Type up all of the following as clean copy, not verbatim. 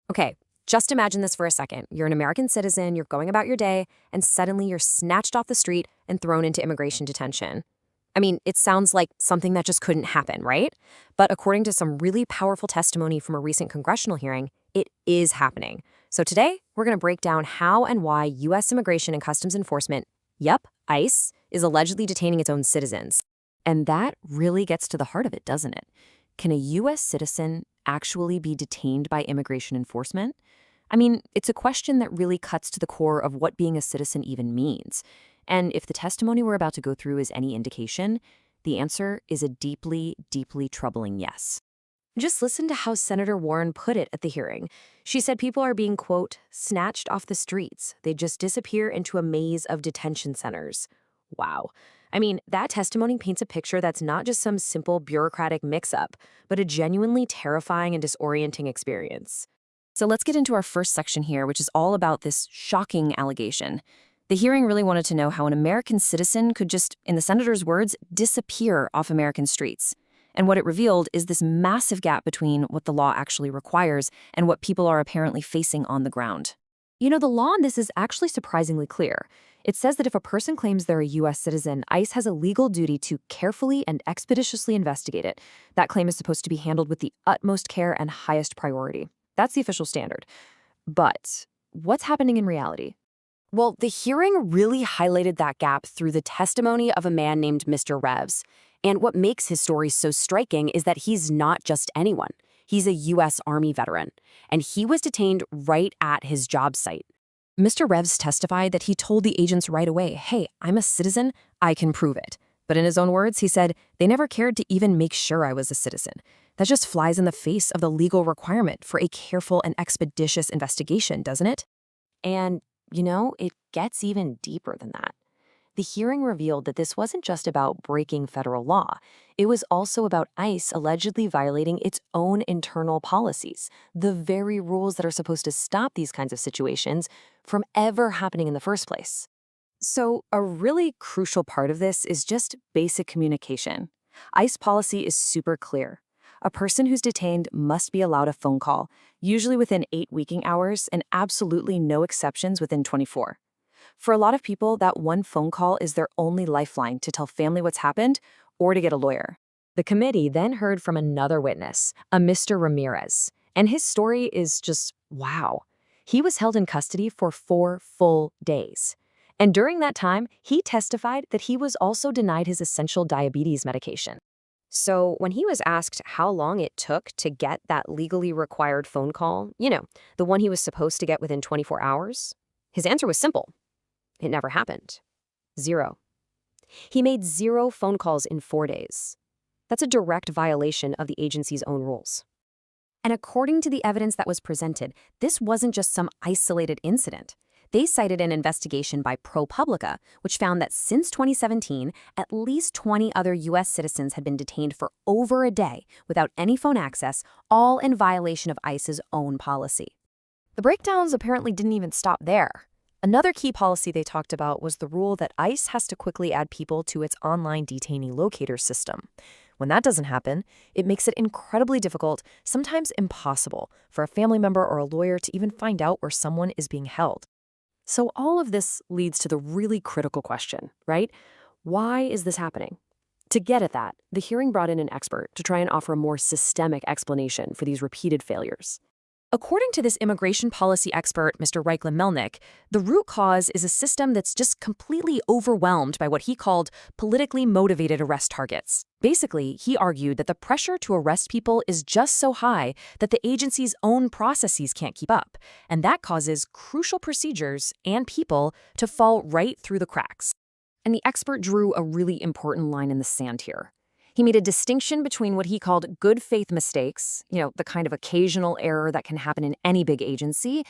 Okay, just imagine this for a second. You're an American citizen, you're going about your day, and suddenly you're snatched off the street and thrown into immigration detention. I mean, it sounds like something that just couldn't happen, right? But according to some really powerful testimony from a recent congressional hearing, it is happening. So today, we're going to break down how and why U.S. Immigration and Customs Enforcement, yep, ICE, is allegedly detaining its own citizens. And that really gets to the heart of it, doesn't it? Can a U.S. citizen actually be detained by immigration enforcement? I mean, it's a question that really cuts to the core of what being a citizen even means. And if the testimony we're about to go through is any indication, the answer is a deeply, deeply troubling yes. Just listen to how Senator Warren put it at the hearing. She said people are being, quote, snatched off the streets. They just disappear into a maze of detention centers. Wow. I mean, that testimony paints a picture that's not just some simple bureaucratic mix-up, but a genuinely terrifying and disorienting experience. So let's get into our first section here, which is all about this shocking allegation. The hearing really wanted to know how an American citizen could just, in the senator's words, disappear off American streets. And what it revealed is this massive gap between what the law actually requires and what people are apparently facing on the ground. You know, the law on this is actually surprisingly clear. It says that if a person claims they're a U.S. citizen, ICE has a legal duty to carefully and expeditiously investigate it. That claim is supposed to be handled with the utmost care and highest priority. That's the official standard. But what's happening in reality? Well, the hearing really highlighted that gap through the testimony of a man named Mr. Revs. And what makes his story so striking is that he's not just anyone. He's a U.S. Army veteran, and he was detained right at his job site. Mr. Revs testified that he told the agents right away, hey, I'm a citizen, I can prove it. But in his own words, he said, they never cared to even make sure I was a citizen. That just flies in the face of the legal requirement for a careful and expeditious investigation, doesn't it? And, you know, it gets even deeper than that. The hearing revealed that this wasn't just about breaking federal law. It was also about ICE allegedly violating its own internal policies, the very rules that are supposed to stop these kinds of situations from ever happening in the first place. So a really crucial part of this is just basic communication. ICE policy is super clear. A person who's detained must be allowed a phone call, usually within 8 waking hours, and absolutely no exceptions within 24. For a lot of people, that one phone call is their only lifeline to tell family what's happened or to get a lawyer. The committee then heard from another witness, a Mr. Ramirez, and his story is just wow. He was held in custody for 4 full days. And during that time, he testified that he was also denied his essential diabetes medication. So when he was asked how long it took to get that legally required phone call, the one he was supposed to get within 24 hours, his answer was simple. It never happened. 0. He made 0 phone calls in 4 days. That's a direct violation of the agency's own rules. And according to the evidence that was presented, this wasn't just some isolated incident. They cited an investigation by ProPublica, which found that since 2017, at least 20 other U.S. citizens had been detained for over a day without any phone access, all in violation of ICE's own policy. The breakdowns apparently didn't even stop there. Another key policy they talked about was the rule that ICE has to quickly add people to its online detainee locator system. When that doesn't happen, it makes it incredibly difficult, sometimes impossible, for a family member or a lawyer to even find out where someone is being held. So all of this leads to the really critical question, right? Why is this happening? To get at that, the hearing brought in an expert to try and offer a more systemic explanation for these repeated failures. According to this immigration policy expert, Mr. Reichland Melnick, the root cause is a system that's just completely overwhelmed by what he called politically motivated arrest targets. Basically, he argued that the pressure to arrest people is just so high that the agency's own processes can't keep up, and that causes crucial procedures and people to fall right through the cracks. And the expert drew a really important line in the sand here. He made a distinction between what he called good faith mistakes, the kind of occasional error that can happen in any big agency,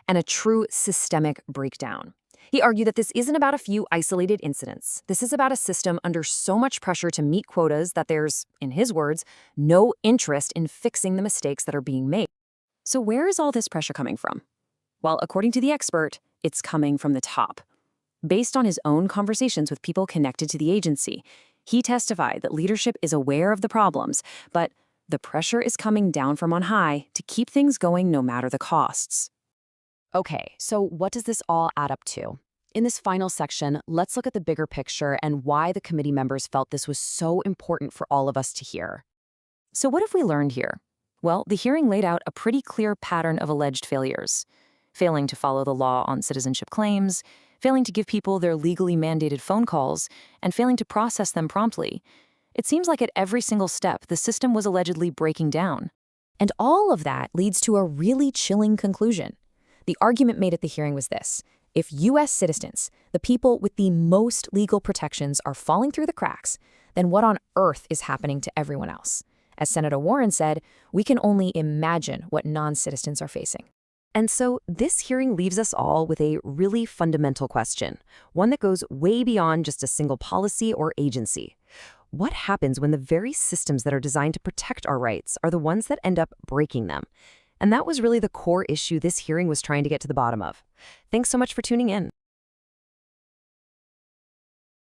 and a true systemic breakdown. He argued that this isn't about a few isolated incidents. This is about a system under so much pressure to meet quotas that there's, in his words, no interest in fixing the mistakes that are being made. So where is all this pressure coming from? Well, according to the expert, it's coming from the top. Based on his own conversations with people connected to the agency, he testified that leadership is aware of the problems, but The pressure is coming down from on high to keep things going no matter the costs. Okay, so what does this all add up to? In this final section, let's look at the bigger picture and why the committee members felt this was so important for all of us to hear. So what have we learned here? Well, the hearing laid out a pretty clear pattern of alleged failures. Failing to follow the law on citizenship claims, failing to give people their legally mandated phone calls, and failing to process them promptly. It seems like at every single step, the system was allegedly breaking down. And all of that leads to a really chilling conclusion. The argument made at the hearing was this: if US citizens, the people with the most legal protections, are falling through the cracks, then what on earth is happening to everyone else? As Senator Warren said, we can only imagine what non-citizens are facing. And so this hearing leaves us all with a really fundamental question, one that goes way beyond just a single policy or agency. What happens when the very systems that are designed to protect our rights are the ones that end up breaking them? And that was really the core issue this hearing was trying to get to the bottom of. Thanks so much for tuning in.